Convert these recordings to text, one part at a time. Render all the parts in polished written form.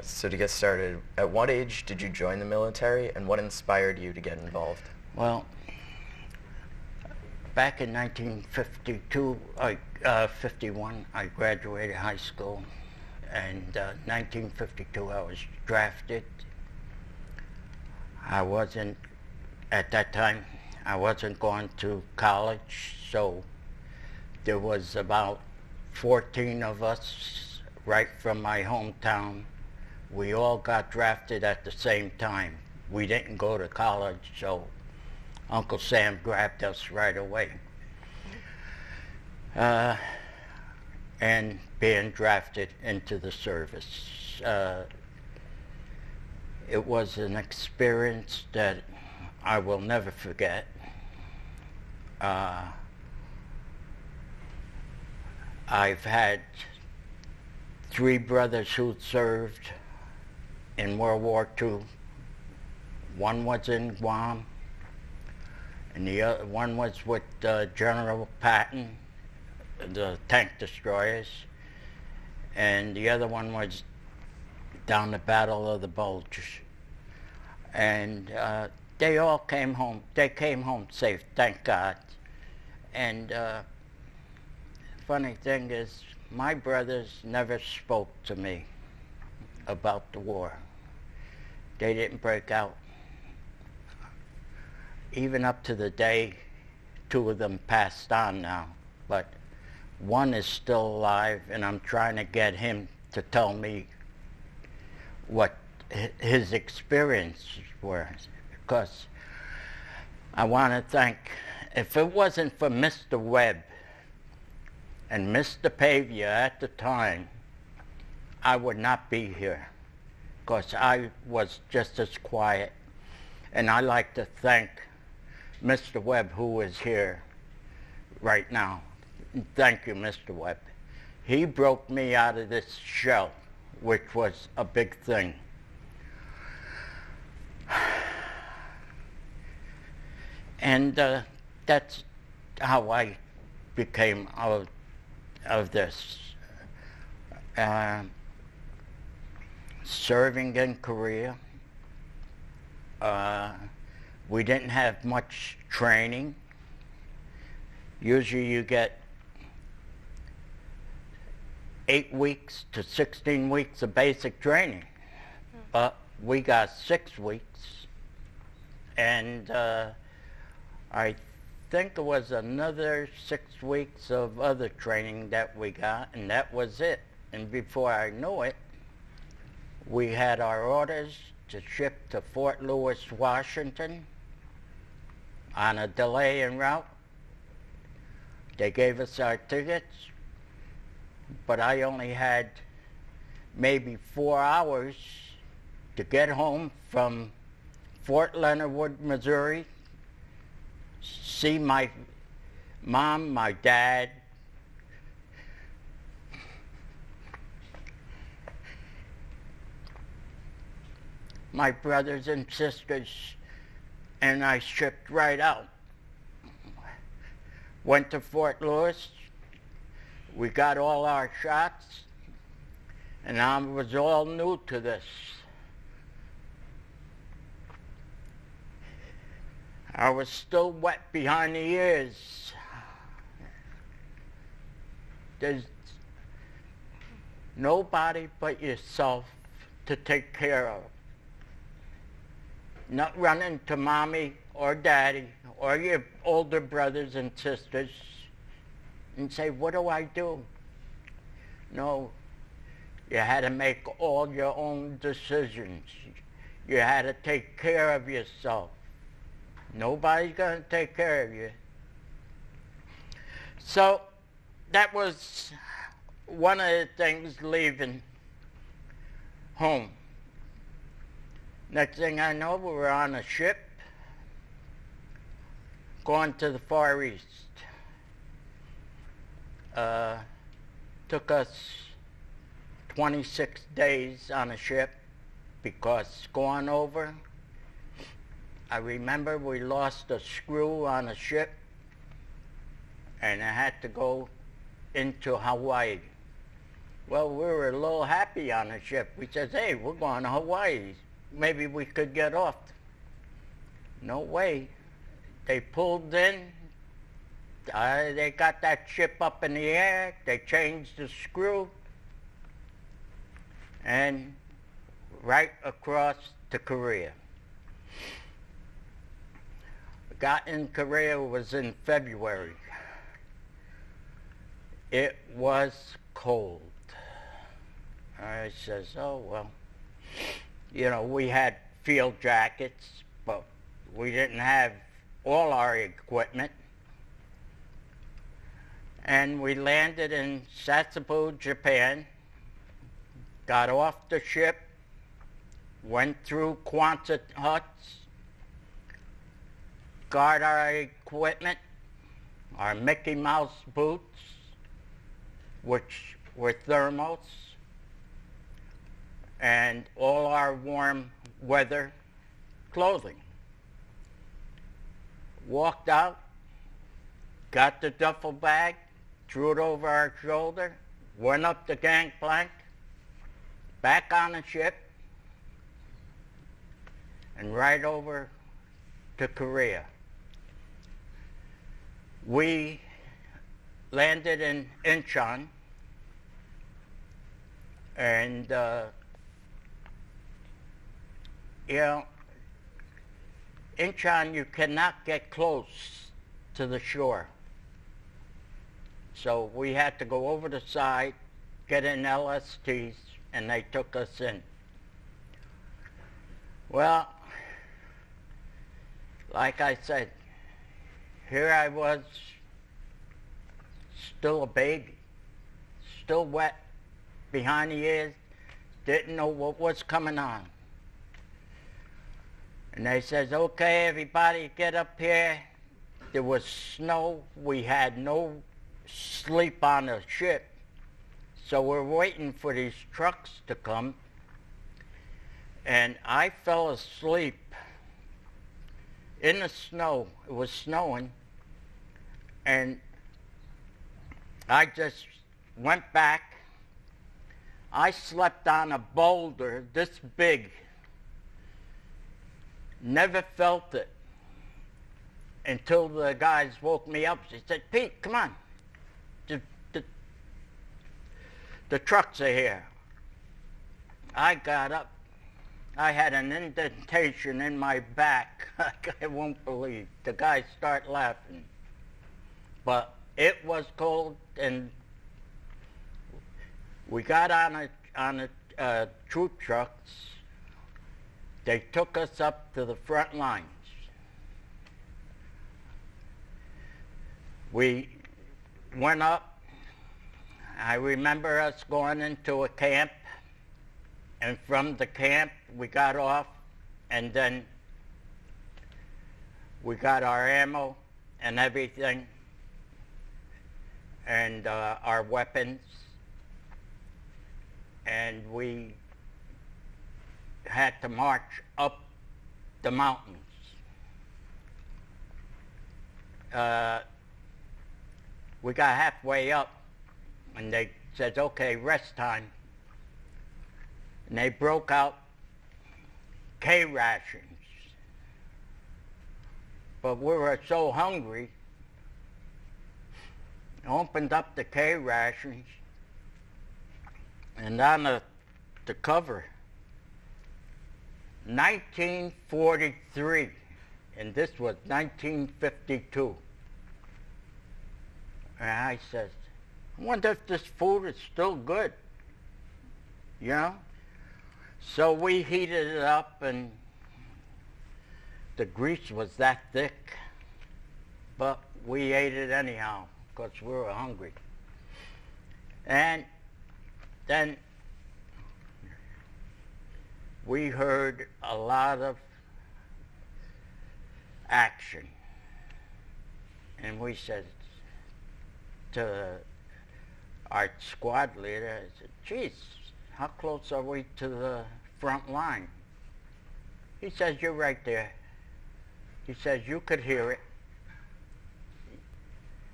So to get started, at what age did you join the military, and what inspired you to get involved? Well, back in 1952, 51, I graduated high school, and 1952 I was drafted. At that time, I wasn't going to college, so there was about 14 of us right from my hometown. We all got drafted at the same time. We didn't go to college, so Uncle Sam grabbed us right away. And being drafted into the service. It was an experience that I will never forget. I've had 3 brothers who served in World War II. One was in Guam, and the other one was with General Patton, the tank destroyers, and the other one was down the Battle of the Bulge. And they all came home. They came home safe, thank God. And funny thing is, my brothers never spoke to me about the war. They didn't break out. Even up to the day, 2 of them passed on now, but one is still alive, and I'm trying to get him to tell me what his experiences were, because I want to thank, if it wasn't for Mr. Webb and Mr. Pavia at the time, I would not be here, because I was just as quiet. And I like to thank Mr. Webb, who is here right now. Thank you, Mr. Webb. He broke me out of this shell, which was a big thing. And that's how I became of this. Serving in Korea, we didn't have much training. Usually you get 8 weeks to 16 weeks of basic training, but we got 6 weeks, and I think it was another 6 weeks of other training that we got, and that was it. And before I knew it, we had our orders to ship to Fort Lewis, Washington on a delay en route. They gave us our tickets, but I only had maybe 4 hours to get home from Fort Leonard Wood, Missouri, see my mom, my dad, my brothers and sisters, and I shipped right out. Went to Fort Lewis, we got all our shots, and I was all new to this. I was still wet behind the ears. There's nobody but yourself to take care of. Not running to mommy or daddy or your older brothers and sisters and say, what do I do? No, you had to make all your own decisions. You had to take care of yourself. Nobody's going to take care of you. So that was one of the things leaving home. Next thing I know, we were on a ship going to the Far East. Took us 26 days on a ship because going over, I remember we lost a screw on a ship and I had to go into Hawaii. Well, we were a little happy on the ship. We said, hey, we're going to Hawaii. Maybe we could get off. No way. They pulled in. They got that ship up in the air. They changed the screw. And right across to Korea. Got in Korea was in February. It was cold. I says, oh, well, you know, we had field jackets, but we didn't have all our equipment. And we landed in Sasebo, Japan, got off the ship, went through Quonset huts, got our equipment, our Mickey Mouse boots, which were thermals, and all our warm weather clothing. Walked out, got the duffel bag, threw it over our shoulder, went up the gangplank, back on the ship, and right over to Korea. We landed in Incheon, and you know, Incheon, you cannot get close to the shore. So we had to go over the side, get in LSTs, and they took us in. Well, like I said, here I was, still a baby, still wet behind the ears, didn't know what was coming on. And they says, okay, everybody get up here. There was snow. We had no sleep on the ship. So we're waiting for these trucks to come. And I fell asleep in the snow. It was snowing. And I just went back. I slept on a boulder this big. Never felt it until the guys woke me up. They said, Pete, come on. The trucks are here. I got up. I had an indentation in my back. I won't believe. The guys start laughing. But it was cold, and we got on a troop trucks. They took us up to the front lines. We went up. I remember us going into a camp, and from the camp we got off, and then we got our ammo and everything, and our weapons, and we had to march up the mountains. We got halfway up, and they said, okay, rest time. And they broke out K rations. But we were so hungry, opened up the K rations, and on the cover, 1943, and this was 1952. And I said, I wonder if this food is still good, you know? So we heated it up, and the grease was that thick, but we ate it anyhow because we were hungry. And then we heard a lot of action, and we said to our squad leader, I said, geez, how close are we to the front line? He says, you're right there. He says, you could hear it.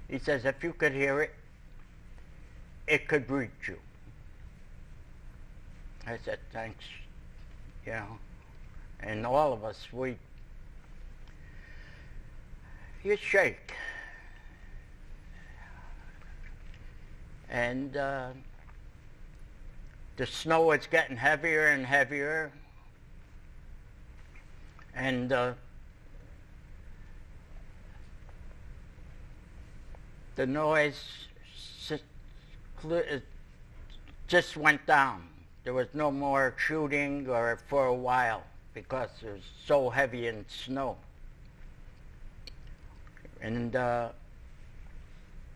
He says, if you could hear it, it could reach you. I said, thanks, you know. And all of us, you shake. And the snow is getting heavier and heavier. And the noise just went down. There was no more shooting or for a while because it was so heavy in snow. And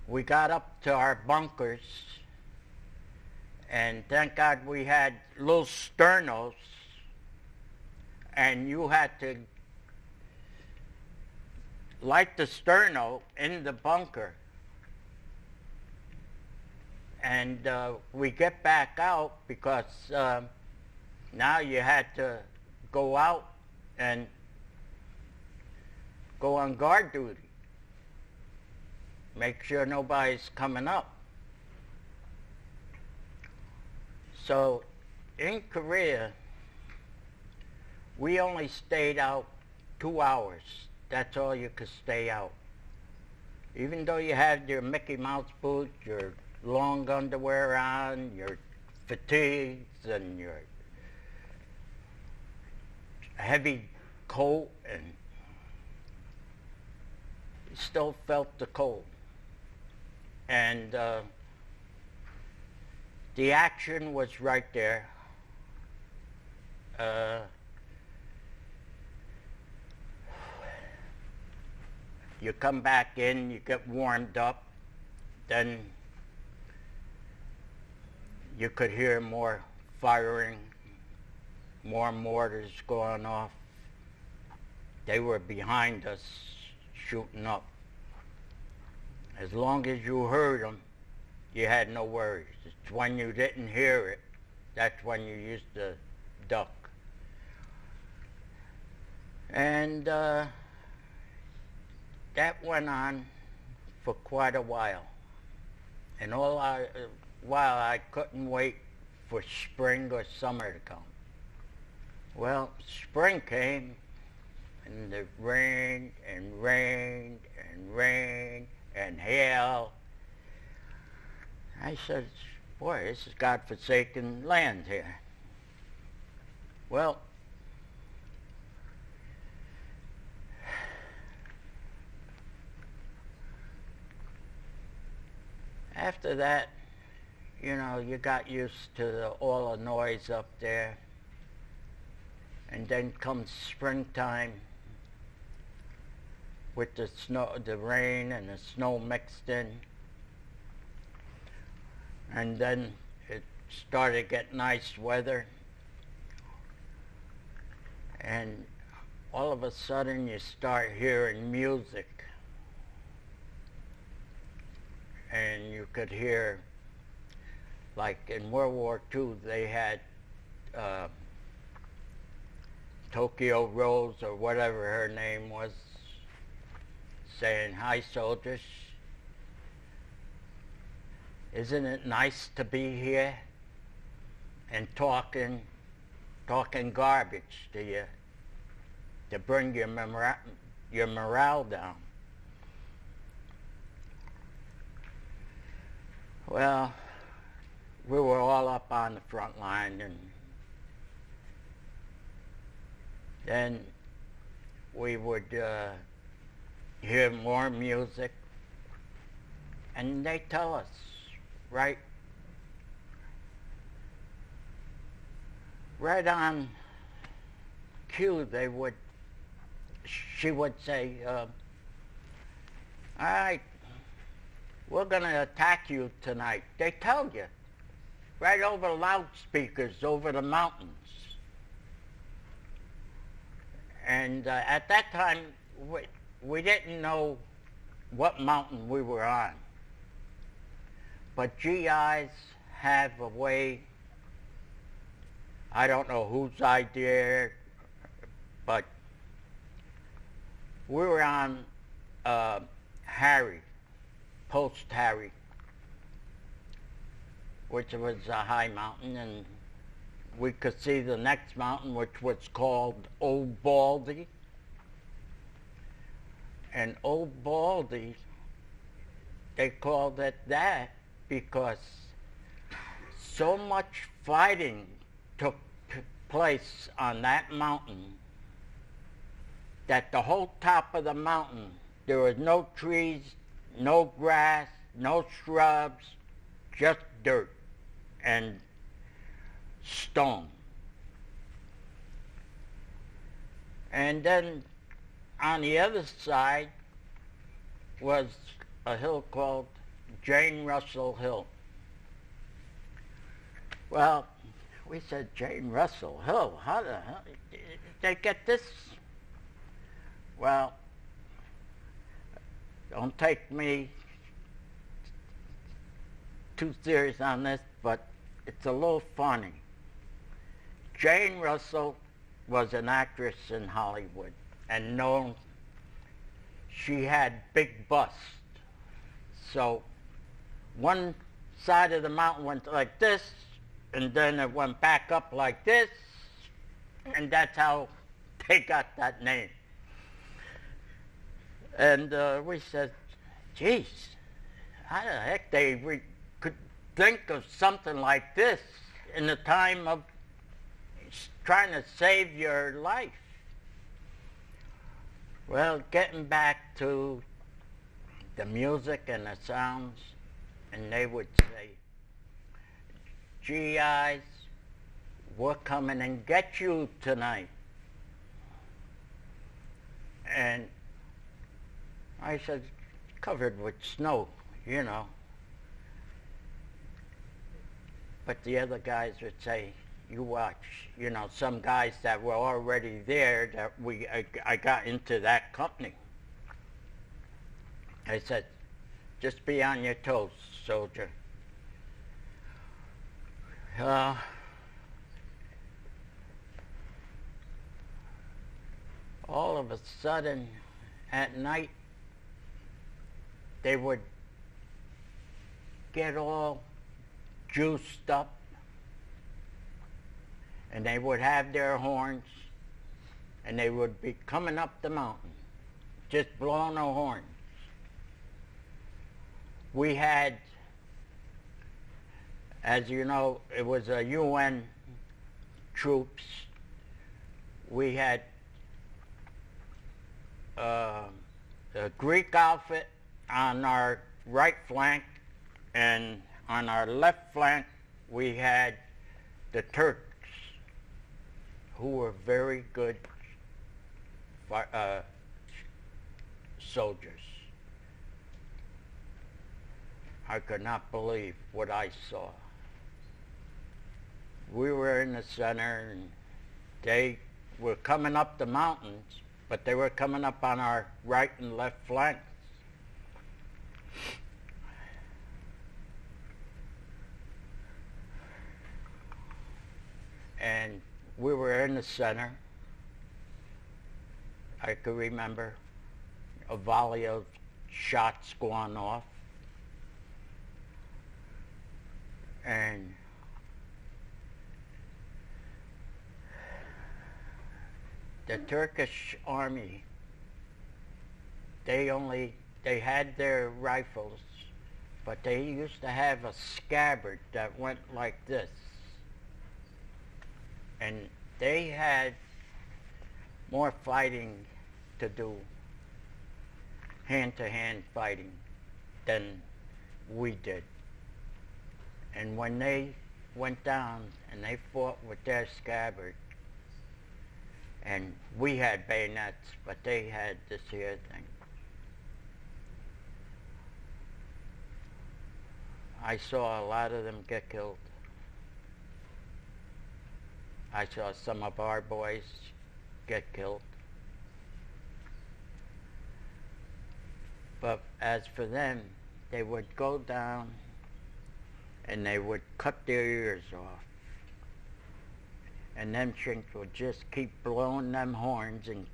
we got up to our bunkers, and thank God we had little sternos, and you had to light the sterno in the bunker. And we get back out because now you had to go out and go on guard duty. Make sure nobody's coming up. So in Korea, we only stayed out 2 hours. That's all you could stay out. Even though you had your Mickey Mouse boots, your long underwear on, your fatigues, and your heavy coat, and you still felt the cold. And the action was right there. You come back in, you get warmed up, then you could hear more firing, more mortars going off. They were behind us, shooting up. As long as you heard them, you had no worries. It's when you didn't hear it, that's when you used to duck. And that went on for quite a while. And while I couldn't wait for spring or summer to come. Well, spring came, and it rained and rained and rained and hail. I said, boy, this is godforsaken land here. Well, after that, you know, you got used to all the noise up there. And then comes springtime with the snow, the rain and the snow mixed in. And then it started to get nice weather. And all of a sudden you start hearing music. And you could hear, like in World War II, they had Tokyo Rose or whatever her name was, saying, "Hi, soldiers. Isn't it nice to be here?" And talking garbage to you to bring your morale down. Well, we were all up on the front line, and then we would hear more music, and they tell us, right on cue, she would say, all right, we're going to attack you tonight. They tell you, right over the loudspeakers, over the mountains. And at that time, we didn't know what mountain we were on. But GIs have a way, I don't know whose idea, but we were on Harry, Post Harry, which was a high mountain, and we could see the next mountain, which was called Old Baldy. And Old Baldy, they called it that because so much fighting took place on that mountain that the whole top of the mountain, there was no trees, no grass, no shrubs, just dirt and stone. And then on the other side was a hill called Jane Russell Hill. Well, we said, Jane Russell Hill, how the hell did they get this? Well, don't take me too serious on this, but it's a little funny. Jane Russell was an actress in Hollywood and known. She had big busts. So one side of the mountain went like this, and then it went back up like this, and that's how they got that name. And we said, geez, how the heck they could think of something like this in the time of trying to save your life? Well, getting back to the music and the sounds, and they would say, GIs, we're coming and get you tonight. And I said, covered with snow, you know. But the other guys would say, you watch, you know, some guys that were already there that I got into that company. I said, just be on your toes, soldier. All of a sudden, at night, they would get all juiced up, and they would have their horns, and they would be coming up the mountain, just blowing their horns. We had, as you know, it was a UN troops. We had a Greek outfit on our right flank, and on our left flank we had the Turks, who were very good soldiers. I could not believe what I saw. We were in the center, and they were coming up the mountains, but they were coming up on our right and left flanks. And we were in the center. I could remember a volley of shots going off. And the Turkish army, they had their rifles, but they used to have a scabbard that went like this. And they had more fighting to do, hand-to-hand fighting, than we did. And when they went down and they fought with their scabbard, and we had bayonets, but they had this here thing. I saw a lot of them get killed. I saw some of our boys get killed. But as for them, they would go down and they would cut their ears off. And them chinks would just keep blowing them horns and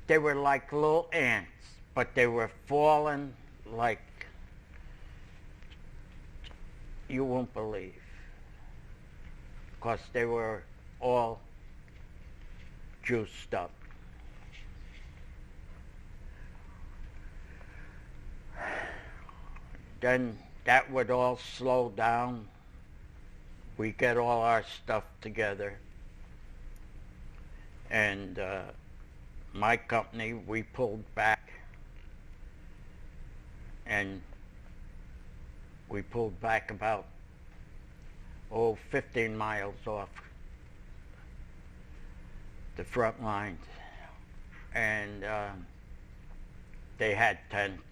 they were like little ants, but they were falling like you won't believe. because they were all juiced up. Then that would all slow down. We get all our stuff together. And my company, we pulled back. And we pulled back about, 15 miles off the front lines. And they had tents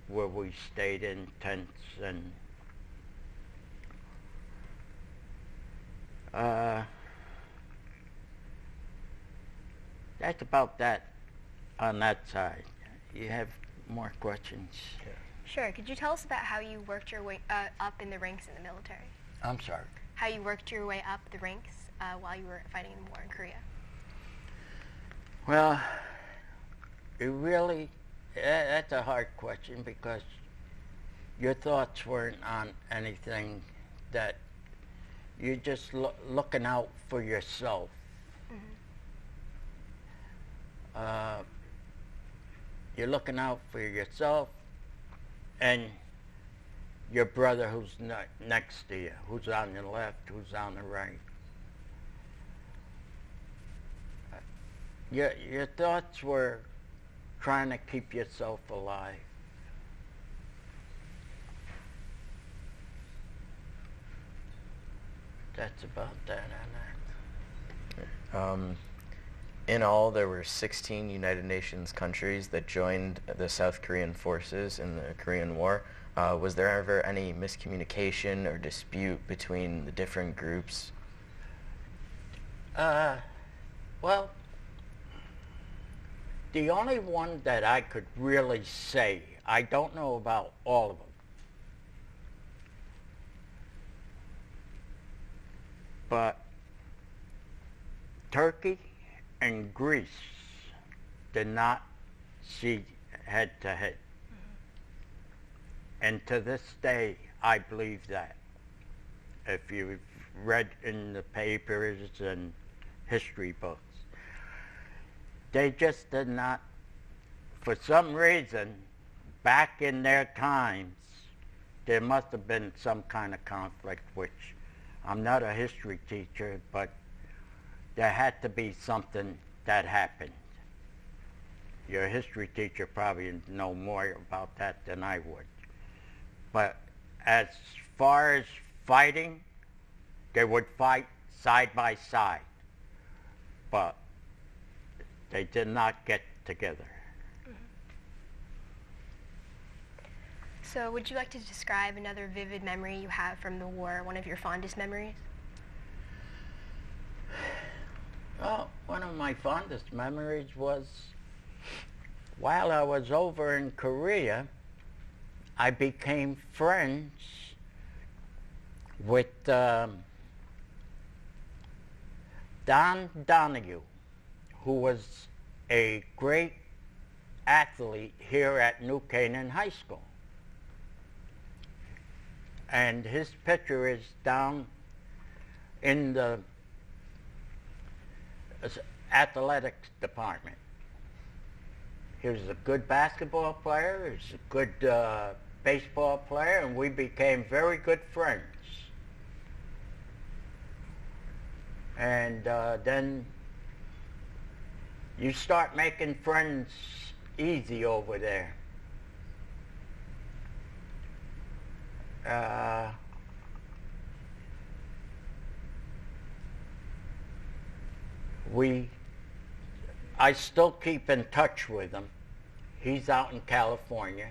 where we stayed in tents, and that's about that on that side. You have more questions? Yeah. Sure. Could you tell us about how you worked your way up in the ranks in the military? I'm sorry. How you worked your way up the ranks while you were fighting in the war in Korea? Well, it really, that's a hard question because your thoughts weren't on anything, that you're just looking out for yourself. Mm-hmm. You're looking out for yourself and your brother who's next to you, who's on the left, who's on the right. Your thoughts were trying to keep yourself alive. That's about that on that. In all, there were 16 United Nations countries that joined the South Korean forces in the Korean War. Was there ever any miscommunication or dispute between the different groups? Well, the only one that I could really say, I don't know about all of them, but Turkey and Greece did not see head to head. Mm-hmm. And to this day, I believe that. If you've read in the papers and history books, they just did not, for some reason, back in their times, there must have been some kind of conflict, which I'm not a history teacher, but there had to be something that happened. Your history teacher probably know more about that than I would. But as far as fighting, they would fight side by side. But they did not get together. Mm-hmm. So would you like to describe another vivid memory you have from the war, one of your fondest memories? Well, one of my fondest memories was while I was over in Korea, I became friends with Don Donahue, who was a great athlete here at New Canaan High School. And his picture is down in the athletics department. He was a good basketball player, he was a good baseball player, and we became very good friends. And then you start making friends easy over there. I still keep in touch with him. He's out in California.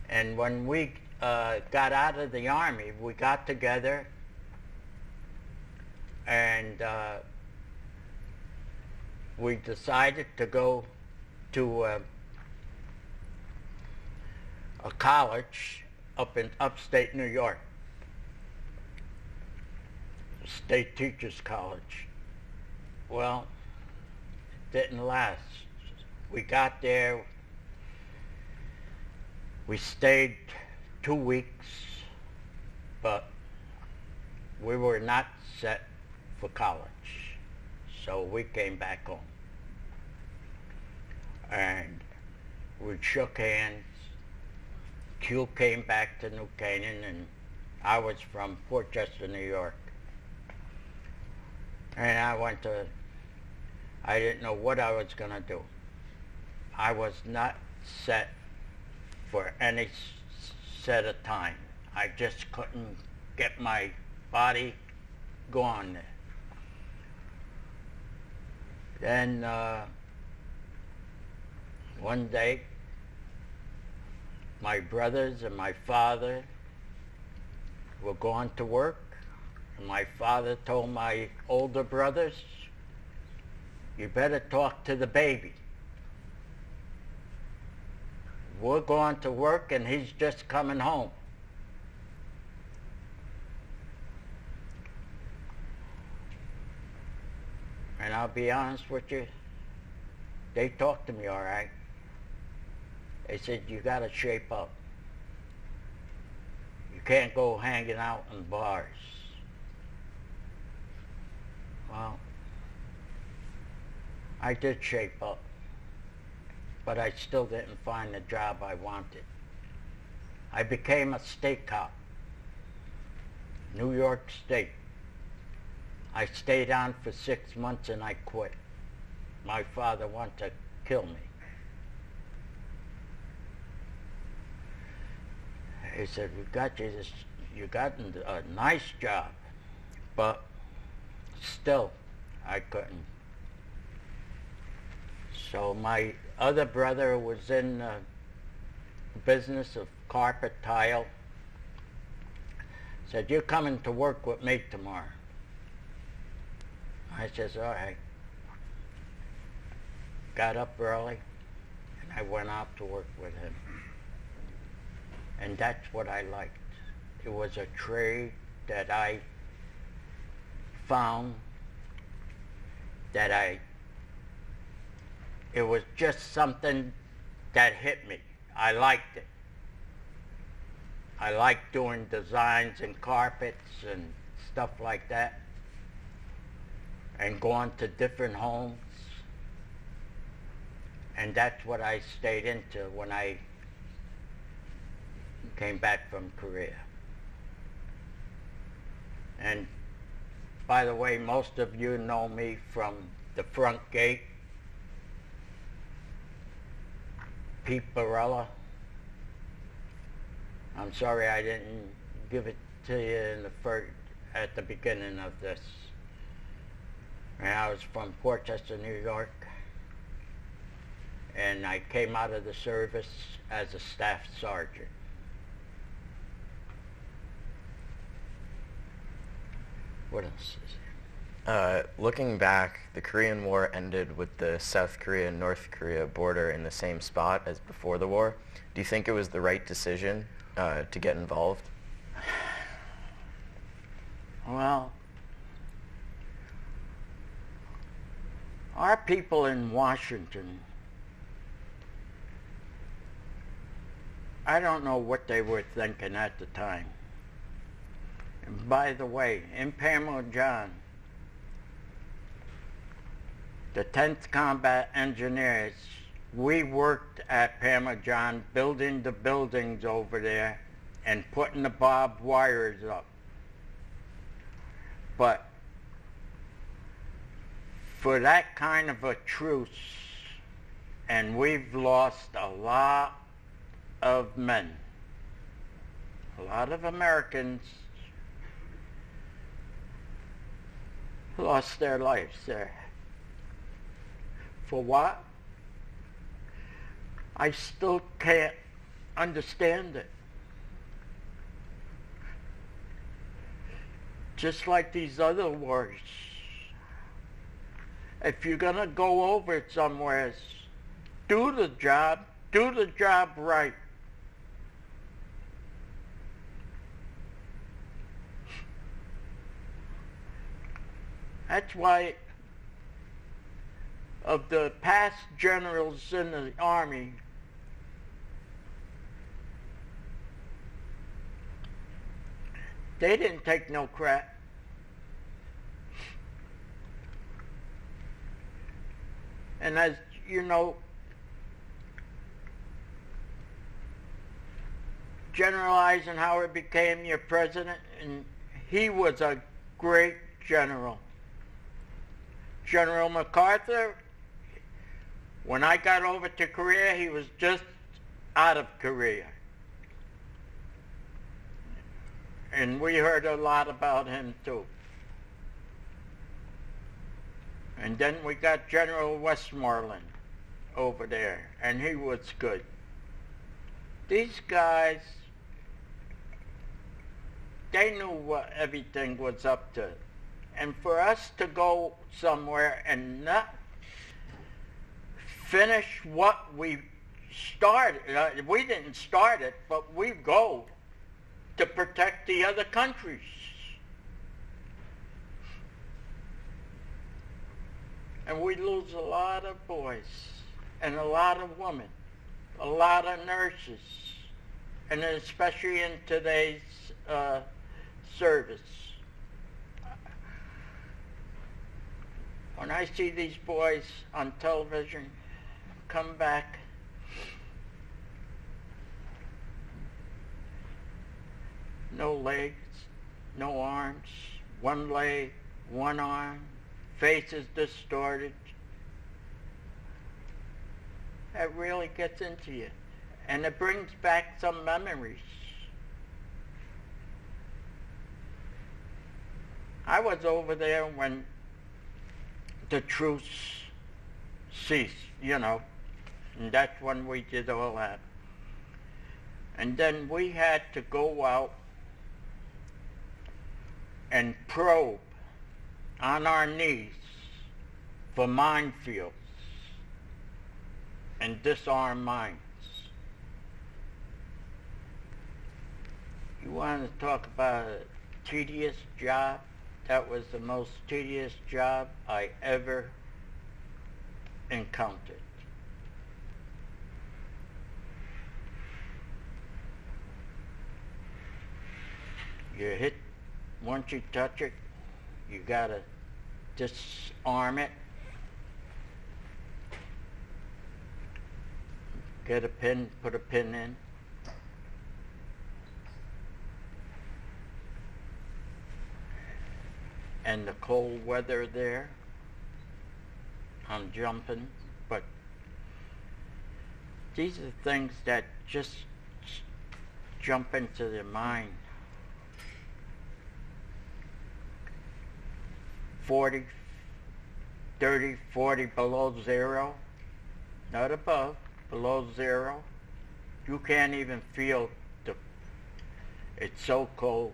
And when we got out of the Army, we got together and we decided to go to a college up in upstate New York, State Teachers College. Well, it didn't last. We got there, we stayed 2 weeks, but we were not set for college. So we came back home. And we shook hands. Q came back to New Canaan, and I was from Port Chester, New York. And I didn't know what I was going to do. I was not set for any set of time. I just couldn't get my body going there. Then one day, my brothers and my father were going to work, and my father told my older brothers, "You better talk to the baby. We're going to work and he's just coming home." And I'll be honest with you, they talked to me all right. They said, "You got to shape up. You can't go hanging out in bars." Well, I did shape up, but I still didn't find the job I wanted. I became a state cop, New York State. I stayed on for 6 months and I quit. My father wanted to kill me. He said, "We got you this, you got a nice job," but still, I couldn't. So my other brother was in the business of carpet tile. Said, "You're coming to work with me tomorrow." I says, "All right." Got up early, and I went out to work with him. And that's what I liked. It was a trade that I found that it was just something that hit me. I liked it. I liked doing designs and carpets and stuff like that, and going to different homes. And that's what I stayed into when I came back from Korea. And by the way, most of you know me from the front gate. Pete Barrella. I'm sorry I didn't give it to you at the beginning of this. And I was from Port Chester, New York, and I came out of the service as a staff sergeant. What else is there? Looking back, the Korean War ended with the South Korea-North Korea border in the same spot as before the war. Do you think it was the right decision to get involved? Well, our people in Washington, I don't know what they were thinking at the time. And by the way, in Parmesan, the 10th Combat Engineers, we worked at Parmesan building the buildings over there and putting the barbed wires up. But for that kind of a truce, and we've lost a lot of men, a lot of Americans lost their lives there. For what? I still can't understand it. Just like these other wars. If you're gonna go over it somewhere, do the job right. That's why of the past generals in the Army, they didn't take no crap. And as you know, General Eisenhower became your president, and he was a great general. General MacArthur, when I got over to Korea, he was just out of Korea. And we heard a lot about him too. And then we got General Westmoreland over there, and he was good. These guys, they knew what everything was up to. And for us to go somewhere and not finish what we started, we didn't start it, but we go to protect the other countries. And we lose a lot of boys and a lot of women, a lot of nurses, and especially in today's service. When I see these boys on television come back, no legs, no arms, one leg, one arm, faces distorted, that really gets into you. And it brings back some memories. I was over there when the truce ceased, you know, and that's when we did all that. And then we had to go out and probe on our knees for minefields and disarm mines. You want to talk about a tedious job? That was the most tedious job I ever encountered. You hit, once you touch it, you gotta disarm it. Get a pin, put a pin in. And the cold weather there, I'm jumping, but these are things that just jump into the mind. 40, 30, 40 below zero, not above, below zero. You can't even feel it's so cold.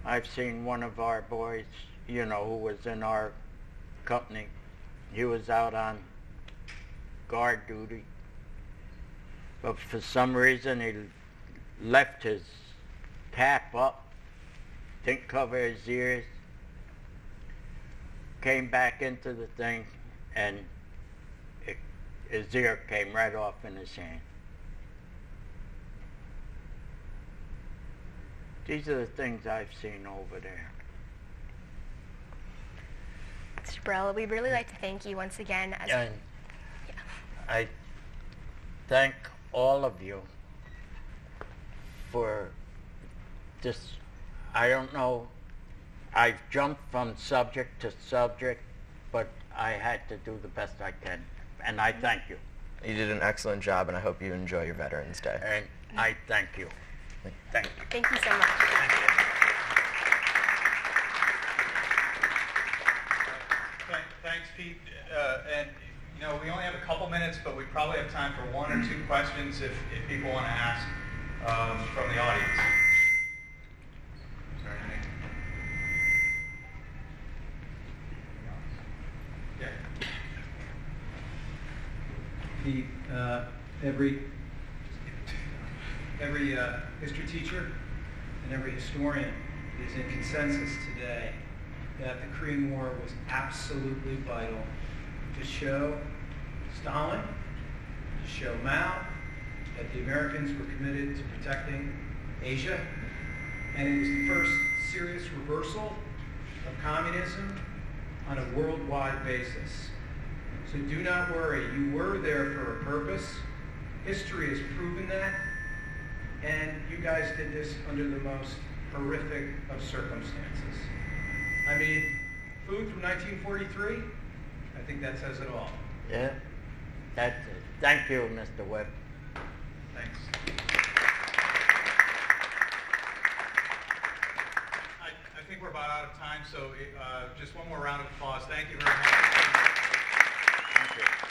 I've seen one of our boys, you know, who was in our company. He was out on guard duty, but for some reason he left his cap up, didn't cover his ears, came back into the thing, and his ear came right off in his hand. These are the things I've seen over there. Mr. Barella, we'd really like to thank you once again. And I thank all of you for this. I don't know, I've jumped from subject to subject, but I had to do the best I can, and I thank you. You did an excellent job, and I hope you enjoy your Veterans Day. And I thank you. Thank you. Thank you so much. Thanks, Pete. And you know, we only have a couple minutes, but we probably have time for one or two questions if people want to ask from the audience. Sorry, Nick. Yeah. Pete, every history teacher and every historian is in consensus today that the Korean War was absolutely vital to show Stalin, to show Mao, that the Americans were committed to protecting Asia, and it was the first serious reversal of communism on a worldwide basis. So do not worry. You were there for a purpose. History has proven that. And you guys did this under the most horrific of circumstances. I mean, food from 1943, I think that says it all. Yeah, that's it. Thank you, Mr. Webb. Thanks. I think we're about out of time, so just one more round of applause. Thank you very much. Thank you.